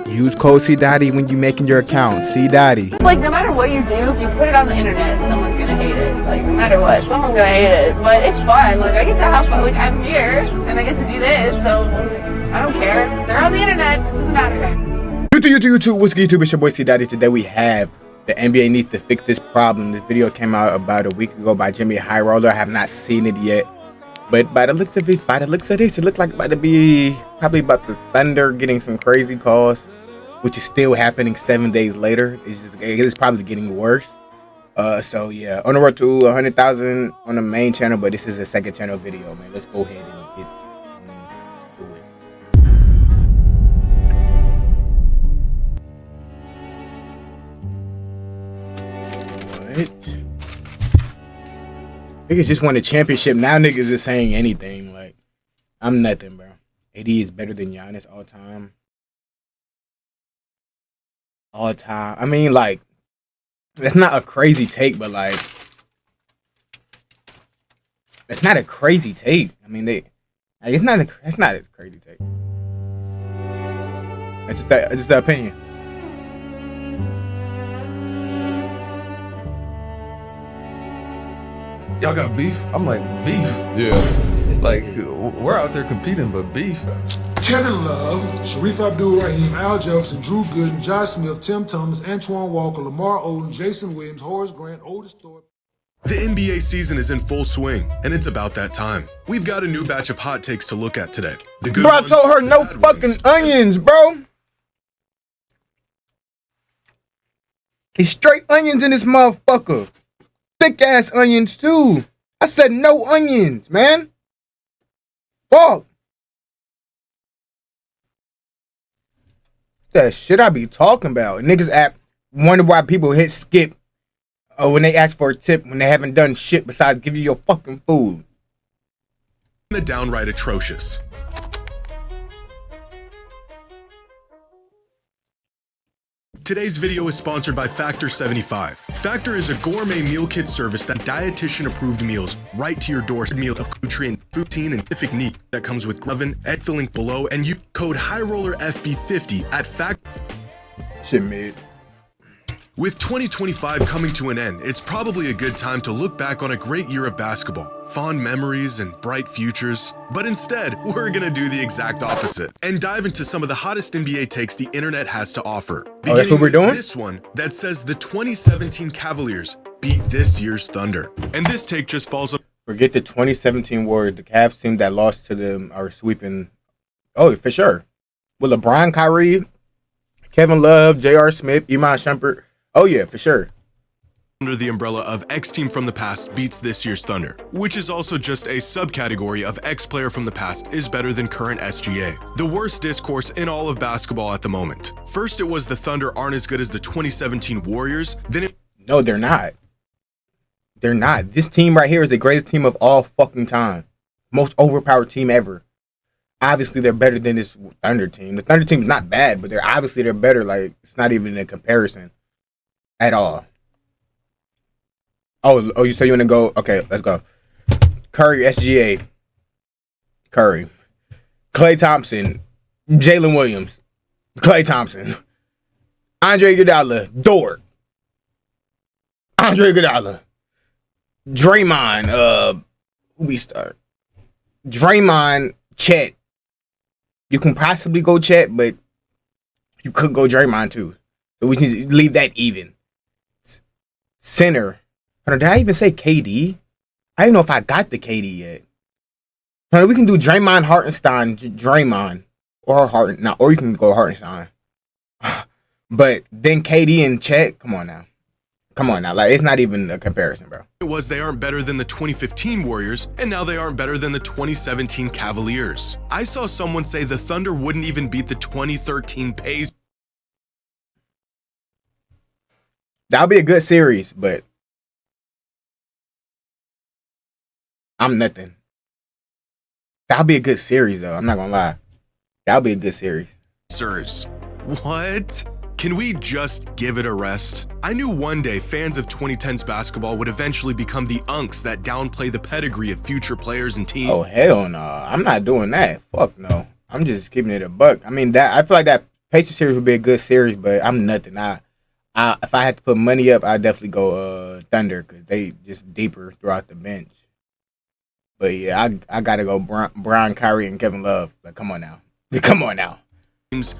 Use code CDotty when you're making your account. CDotty. Like, no matter what you do, if you put it on the internet, someone's gonna hate it. Like, no matter what, someone's gonna hate it. But it's fun. Like, I get to have fun. Like, I'm here, and I get to do this, so I don't care. They're on the internet. It doesn't matter. YouTube. What's good, YouTube? It's your boy CDotty. Today we have the NBA needs to fix this problem. This video came out about a week ago by JxmyHighroller. I have not seen it yet. But by the looks of it, it looked like about to be probably about the Thunder getting some crazy calls, which is still happening 7 days later. It's probably getting worse. So yeah, on the road to 100,000 on the main channel, but this is a second channel video, man. Let's go ahead and get into it. What? Niggas just won a championship. Now niggas is saying anything. Like, I'm nothing, bro. AD is better than Giannis all time. All time. I mean, like, that's not a crazy take, but like, it's not a crazy take. I mean, it's not a crazy take. It's just that opinion. Y'all got beef? I'm like, beef? Yeah. Like, we're out there competing, but beef? Kevin Love, Sharif Abdul-Rahim, Al Jefferson, Drew Gooden, Josh Smith, Tim Thomas, Antoine Walker, Lamar Odom, Jason Williams, Horace Grant, Otis Thorpe. The NBA season is in full swing, and it's about that time. We've got a new batch of hot takes to look at today. The good Bro, I ones, told her the no bad fucking ones. onions, bro. It's straight onions in this motherfucker. Thick ass onions too. I said no onions, man. Fuck. That shit I be talking about. Niggas wonder why people hit skip when they ask for a tip when they haven't done shit besides give you your fucking food. The downright atrocious. Today's video is sponsored by Factor 75. Factor is a gourmet meal kit service that dietitian-approved meals right to your door. Meal of nutrient, protein, and scientific need that comes with oven. Add the link below and use code HighRollerFB50 at Factor. Shit mid. With 2025 coming to an end, it's probably a good time to look back on a great year of basketball, fond memories and bright futures. But instead, we're gonna do the exact opposite and dive into some of the hottest NBA takes the internet has to offer. Oh, that's what we're doing? This one that says the 2017 Cavaliers beat this year's Thunder. And this take just falls on. Forget the 2017 Warriors. The Cavs team that lost to them are sweeping. Oh, for sure. With LeBron, Kyrie, Kevin Love, J.R. Smith, Iman Shumpert. Oh yeah, for sure. Under the umbrella of X team from the past beats this year's Thunder, which is also just a subcategory of X player from the past is better than current SGA. The worst discourse in all of basketball at the moment. First, it was the Thunder aren't as good as the 2017 Warriors. Then No, they're not. They're not. This team right here is the greatest team of all fucking time. Most overpowered team ever. Obviously, they're better than this Thunder team. The Thunder team is not bad, but they're better. Like, it's not even a comparison at all. Oh, you say you want to go? Okay, let's go. Curry, SGA. Curry. Klay Thompson. Jalen Williams. Klay Thompson. Andre Iguodala. Dort. Andre Iguodala. Draymond. Who we start? Draymond, Chet. You can possibly go Chet, but you could go Draymond too. So we can leave that even. Center. Did I even say KD? I don't know if I got the KD yet. We can do Draymond, Hartenstein, Draymond, or Harden. Now, or you can go Hartenstein. But then KD and Chet. Come on now. Like, it's not even a comparison, bro. it was they aren't better than the 2015 Warriors, and now they aren't better than the 2017 Cavaliers. I saw someone say the Thunder wouldn't even beat the 2013 Pacers. That'll be a good series, but I'm nothing. That'll be a good series, though. I'm not gonna lie. That'll be a good series. What? Can we just give it a rest? I knew one day fans of 2010s basketball would eventually become the unks that downplay the pedigree of future players and teams. Oh, hell no. I'm not doing that. Fuck no. I'm just keeping it a buck. I mean, that I feel like that Pacers series would be a good series, but I'm nothing. If I had to put money up, I'd definitely go Thunder because they just deeper throughout the bench. But yeah, I gotta go Brian, Kyrie, and Kevin Love. Like, come on now. Come on now.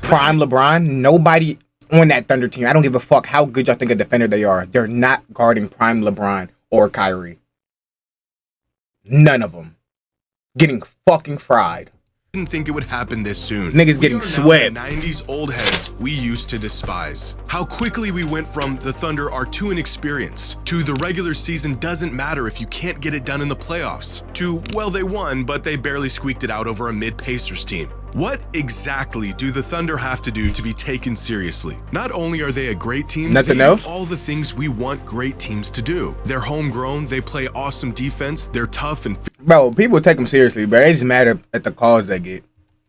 Prime LeBron, nobody on that Thunder team. I don't give a fuck how good y'all think a defender they are. They're not guarding Prime LeBron or Kyrie. None of them. Getting fucking fried. Didn't think it would happen this soon. Niggas getting swept. 90s old heads we used to despise. How quickly we went from the Thunder are too inexperienced to the regular season doesn't matter if you can't get it done in the playoffs to, well, they won, but they barely squeaked it out over a mid-Pacers team. What exactly do the Thunder have to do to be taken seriously? Not only are they a great team, nothing they else? do all the things we want great teams to do. They're homegrown, they play awesome defense, they're tough and bro, people take them seriously, but they just matter at the calls they get.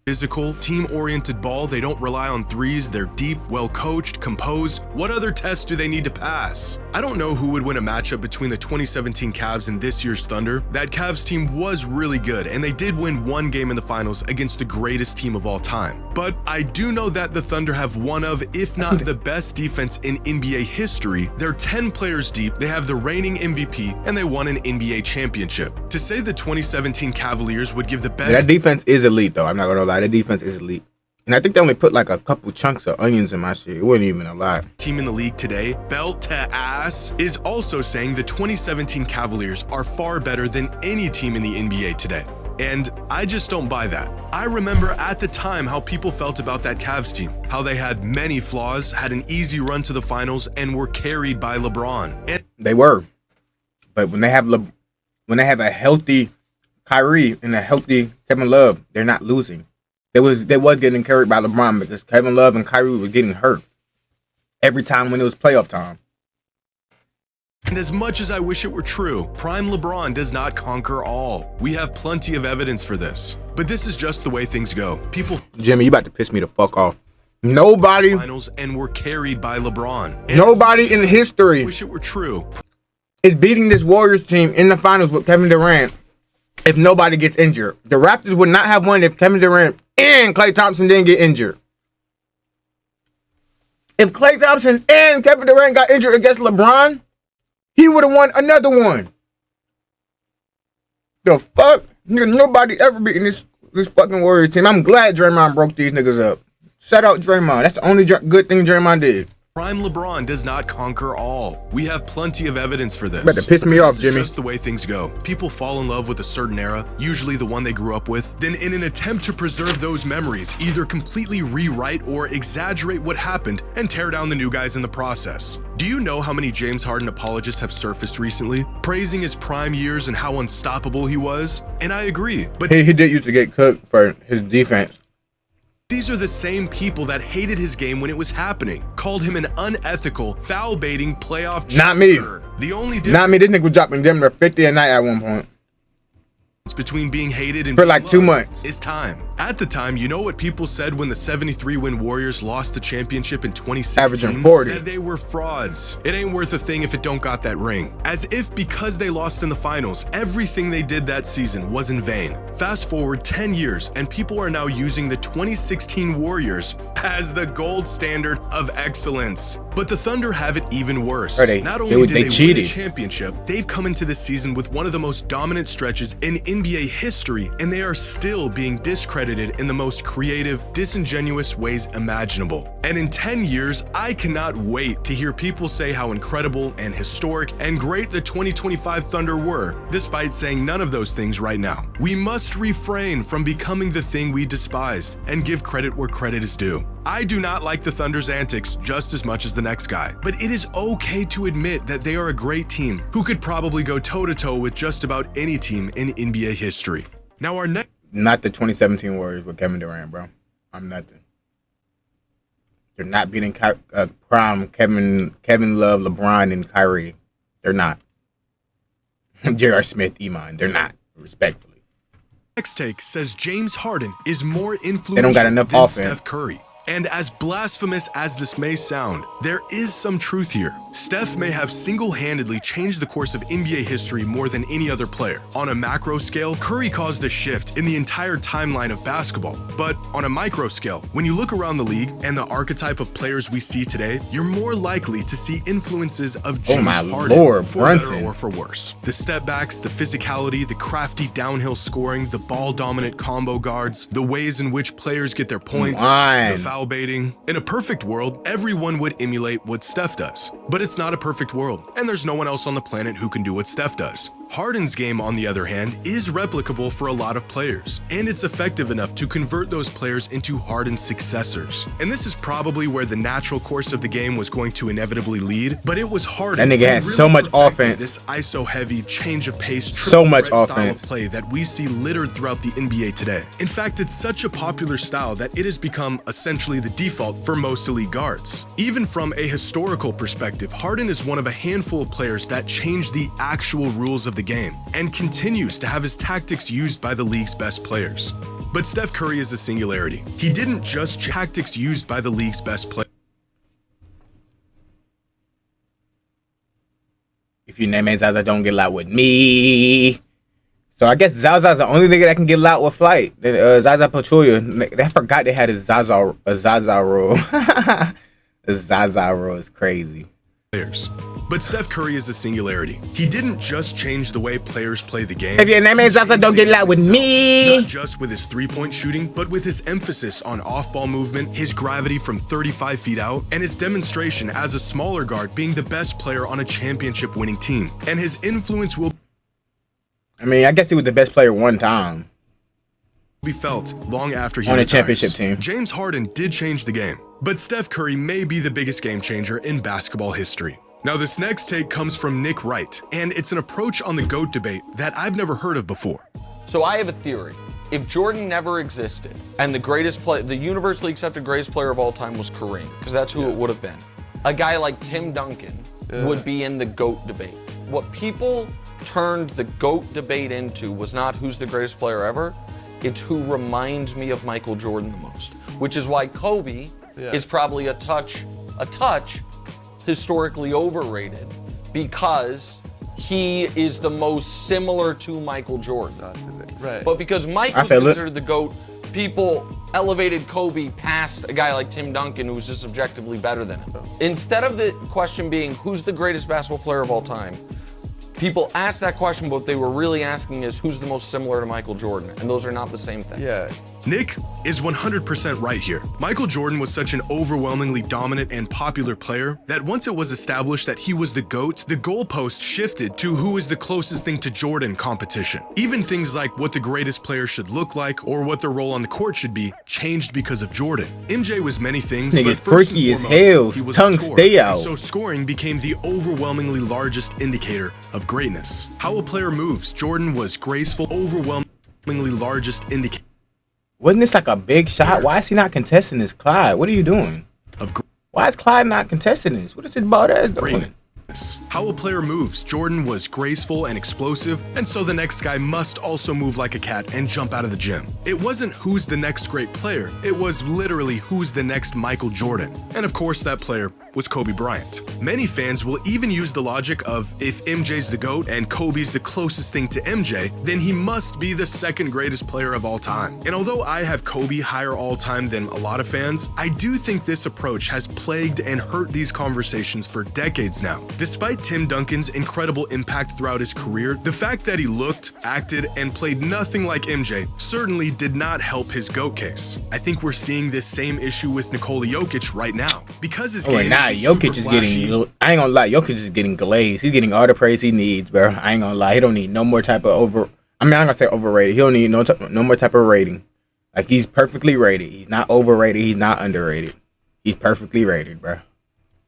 Physical, team-oriented ball. They don't rely on threes. They're deep, well-coached, composed. What other tests do they need to pass? I don't know who would win a matchup between the 2017 Cavs and this year's Thunder. That Cavs team was really good, and they did win one game in the finals against the greatest team of all time. But I do know that the Thunder have one of, if not the best defense in NBA history. They're 10 players deep, they have the reigning MVP, and they won an NBA championship. To say the 2017 Cavaliers would give the best— That defense is elite, though. I'm not gonna lie. That defense is elite. And I think they only put like a couple chunks of onions in my shit. It wasn't even a lot. Team in the league today, belt to ass, is also saying the 2017 Cavaliers are far better than any team in the NBA today. And I just don't buy that. I remember at the time how people felt about that Cavs team, how they had many flaws, had an easy run to the finals, and were carried by LeBron. And they were. But when they have a healthy Kyrie and a healthy Kevin Love, they're not losing. They was getting carried by LeBron because Kevin Love and Kyrie were getting hurt every time when it was playoff time. And as much as I wish it were true, Prime LeBron does not conquer all. We have plenty of evidence for this. But this is just the way things go. People— Jimmy, you about to piss me the fuck off. Nobody— finals and were carried by LeBron. And nobody in history— I wish it were true— is beating this Warriors team in the finals with Kevin Durant if nobody gets injured. The Raptors would not have won if Kevin Durant and Klay Thompson didn't get injured. If Klay Thompson and Kevin Durant got injured against LeBron, he would have won another one. The fuck? Nobody ever beating this fucking Warriors team. I'm glad Draymond broke these niggas up. Shout out Draymond. That's the only good thing Draymond did. Prime LeBron does not conquer all. We have plenty of evidence for this. Better piss me off, This Jimmy. is just the way things go. People fall in love with a certain era, usually the one they grew up with. Then in an attempt to preserve those memories, either completely rewrite or exaggerate what happened and tear down the new guys in the process. Do you know how many James Harden apologists have surfaced recently, praising his prime years and how unstoppable he was? And I agree, but He did used to get cooked for his defense. these are the same people that hated his game when it was happening, called him an unethical, foul-baiting playoff Not me. joker. The only difference Not me. This nigga was dropping them to 50 a night at one point. between being hated and For being like 2 loved months. is time. At the time, you know what people said when the 73-win Warriors lost the championship in 2016? Averaging 40. That they were frauds. It ain't worth a thing if it don't got that ring. As if because they lost in the finals, everything they did that season was in vain. Fast forward 10 years, and people are now using the 2016 Warriors as the gold standard of excellence. But the Thunder have it even worse. Not only did they cheated. win a championship, they've come into this season with one of the most dominant stretches in NBA history, and they are still being discredited in the most creative, disingenuous ways imaginable. And in 10 years, I cannot wait to hear people say how incredible and historic and great the 2025 Thunder were, despite saying none of those things right now. We must refrain from becoming the thing we despised and give credit where credit is due. I do not like the Thunder's antics just as much as the next guy, but it is okay to admit that they are a great team who could probably go toe-to-toe with just about any team in NBA history. Now our next— Not the 2017 Warriors with Kevin Durant, bro. I'm nothing. They're not beating prime Kevin Love, LeBron, and Kyrie. They're not. J.R. Smith, Iman. They're not. Respectfully. next take says James Harden is more influential They don't got enough than offense. Steph Curry. And as blasphemous as this may sound, there is some truth here. Steph may have single-handedly changed the course of NBA history more than any other player. On a macro scale, Curry caused a shift in the entire timeline of basketball. But on a micro scale, when you look around the league and the archetype of players we see today, you're more likely to see influences of James Harden, for better or for worse. The step backs, the physicality, the crafty downhill scoring, the ball-dominant combo guards, the ways in which players get their points, the foul baiting. In a perfect world, everyone would emulate what Steph does. But it's not a perfect world, and there's no one else on the planet who can do what Steph does. Harden's game, on the other hand, is replicable for a lot of players, and it's effective enough to convert those players into Harden's successors. And this is probably where the natural course of the game was going to inevitably lead, but it was Harden. That nigga had so much offense. This ISO-heavy, change of pace, so much offense style of play that we see littered throughout the NBA today. In fact, it's such a popular style that it has become essentially the default for most elite guards. Even from a historical perspective, Harden is one of a handful of players that changed the actual rules of the game and continues to have his tactics used by the league's best players. But Steph Curry is a singularity. He didn't just tactics used by the league's best players. If your name ain't Zaza, don't get loud with me. So I guess Zaza's the only nigga that can get loud with Flight. Zaza Pachulia. They forgot they had a Zaza rule. The Zaza rule is crazy. But Steph Curry is a singularity. He didn't just change the way players play the game. If your name ain't Zaza, don't get loud with me. Not just with his three-point shooting, but with his emphasis on off-ball movement, his gravity from 35 feet out, and his demonstration as a smaller guard being the best player on a championship-winning team. And his influence will... I mean, I guess he was the best player one time. ...be felt long after he on retires. A championship team. James Harden did change the game, but Steph Curry may be the biggest game changer in basketball history. Now, this next take comes from Nick Wright, and it's an approach on the GOAT debate that I've never heard of before. So I have a theory. If Jordan never existed and the universally accepted greatest player of all time was Kareem, because that's who it would have been, a guy like Tim Duncan would be in the GOAT debate. What people turned the GOAT debate into was not who's the greatest player ever, it's who reminds me of Michael Jordan the most, which is why Kobe is probably a touch historically overrated, because he is the most similar to Michael Jordan. Right. But because Michael's considered the GOAT, people elevated Kobe past a guy like Tim Duncan, who was just objectively better than him. Instead of the question being who's the greatest basketball player of all time, people asked that question, but what they were really asking is who's the most similar to Michael Jordan, and those are not the same thing. Yeah. Nick is 100% right here. Michael Jordan was such an overwhelmingly dominant and popular player that once it was established that he was the GOAT, the goalpost shifted to who is the closest thing to Jordan competition. Even things like what the greatest player should look like or what their role on the court should be changed because of Jordan. MJ was many things, nigga, but first freaky and as foremost, hell. he was Tongue a scorer. stay out. So scoring became the overwhelmingly largest indicator of greatness. How a player moves, Jordan was graceful, overwhelmingly largest indicator. Wasn't this like a big shot? Why is he not contesting this, Clyde? What are you doing? Why is Clyde not contesting this? What is his bald ass doing? How a player moves, Jordan was graceful and explosive, and so the next guy must also move like a cat and jump out of the gym. It wasn't who's the next great player, it was literally who's the next Michael Jordan. And of course that player was Kobe Bryant. Many fans will even use the logic of if MJ's the GOAT and Kobe's the closest thing to MJ, then he must be the second greatest player of all time. And although I have Kobe higher all time than a lot of fans, I do think this approach has plagued and hurt these conversations for decades now. Despite Tim Duncan's incredible impact throughout his career, the fact that he looked, acted, and played nothing like MJ certainly did not help his GOAT case. I think we're seeing this same issue with Nikola Jokic right now. Because his game Jokic is getting, I ain't gonna lie, Jokic is getting glazed. He's getting all the praise he needs, bro. I ain't gonna lie, he don't need no more type of I'm not gonna say overrated. He don't need no more type of rating. Like, he's perfectly rated. He's not overrated. He's not underrated. He's perfectly rated, bro.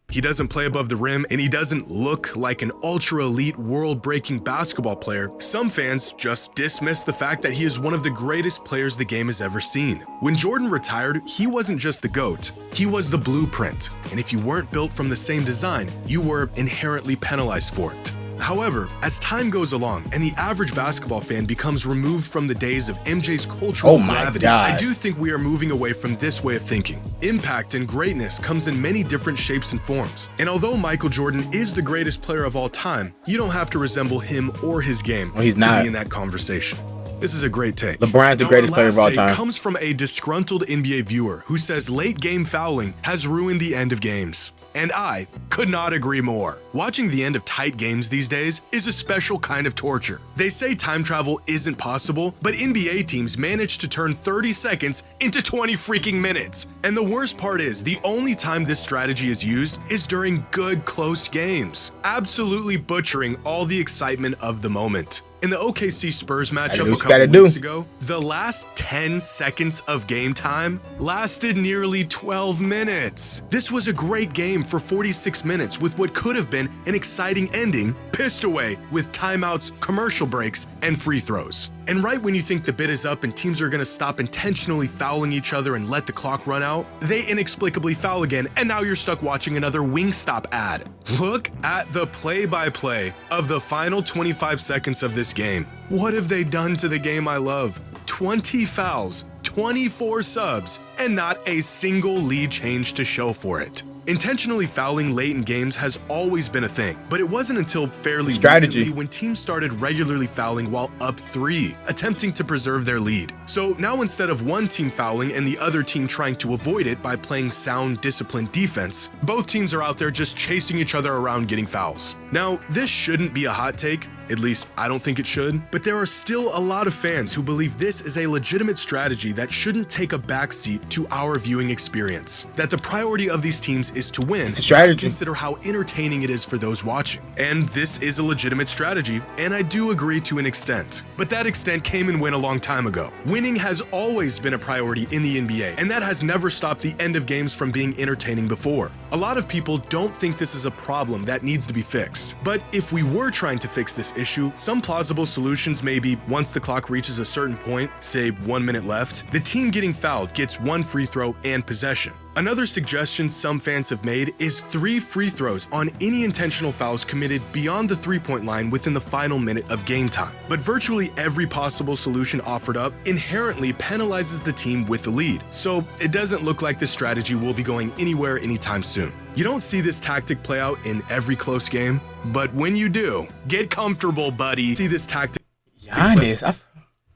He doesn't play above the rim, and he doesn't look like an ultra-elite, world-breaking basketball player. Some fans just dismiss the fact that he is one of the greatest players the game has ever seen. When Jordan retired, he wasn't just the GOAT, he was the blueprint. And if you weren't built from the same design, you were inherently penalized for it. However, as time goes along and the average basketball fan becomes removed from the days of MJ's cultural gravity, I do think we are moving away from this way of thinking. Impact and greatness comes in many different shapes and forms. And although Michael Jordan is the greatest player of all time, you don't have to resemble him or his game to be in that conversation. This is a great take. LeBron's the greatest player of all time. Comes from a disgruntled NBA viewer who says late game fouling has ruined the end of games. And I could not agree more. Watching the end of tight games these days is a special kind of torture. They say time travel isn't possible, but NBA teams manage to turn 30 seconds into 20 freaking minutes. And the worst part is, the only time this strategy is used is during good close games, absolutely butchering all the excitement of the moment. In the OKC Spurs matchup a couple weeks ago, the last 10 seconds of game time lasted nearly 12 minutes. This was a great game for 46 minutes with what could have been an exciting ending, pissed away with timeouts, commercial breaks, and free throws. And right when you think the bid is up and teams are going to stop intentionally fouling each other and let the clock run out, they inexplicably foul again, and now you're stuck watching another Wingstop ad. Look at the play-by-play of the final 25 seconds of this game. What have they done to the game I love? 20 fouls, 24 subs, and not a single lead change to show for it. Intentionally fouling late in games has always been a thing, but it wasn't until fairly recently when teams started regularly fouling while up 3, attempting to preserve their lead. So now instead of one team fouling and the other team trying to avoid it by playing sound, disciplined defense, both teams are out there just chasing each other around getting fouls. Now, this shouldn't be a hot take. At least, I don't think it should. But there are still a lot of fans who believe this is a legitimate strategy that shouldn't take a backseat to our viewing experience. That the priority of these teams is to win. It's a strategy. Consider how entertaining it is for those watching. And this is a legitimate strategy, and I do agree to an extent. But that extent came and went a long time ago. Winning has always been a priority in the NBA, and that has never stopped the end of games from being entertaining before. A lot of people don't think this is a problem that needs to be fixed. But if we were trying to fix this issue, some plausible solutions may be once the clock reaches a certain point, say 1 minute left, the team getting fouled gets 1 free throw and possession. Another suggestion some fans have made is 3 free throws on any intentional fouls committed beyond the 3-point line within the final minute of game time. But virtually every possible solution offered up inherently penalizes the team with the lead, so it doesn't look like this strategy will be going anywhere anytime soon. You don't see this tactic play out in every close game, but when you do, get comfortable, buddy. See this tactic Giannis,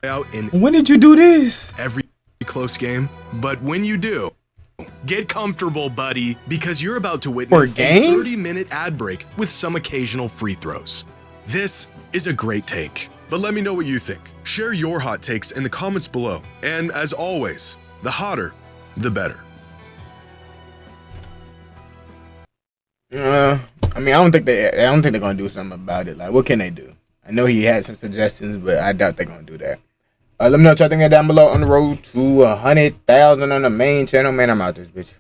play out in when did you do this? Every close game, but when you do, get comfortable, buddy, because you're about to witness a 30-minute ad break with some occasional free throws. This is a great take, but let me know what you think. Share your hot takes in the comments below, and as always, the hotter, the better. I mean, I don't think they're gonna do something about it. Like, what can they do? I know he had some suggestions, but I doubt they're gonna do that. Let me know what y'all think down below. On the road to 100,000 on the main channel. Man, I'm out this bitch.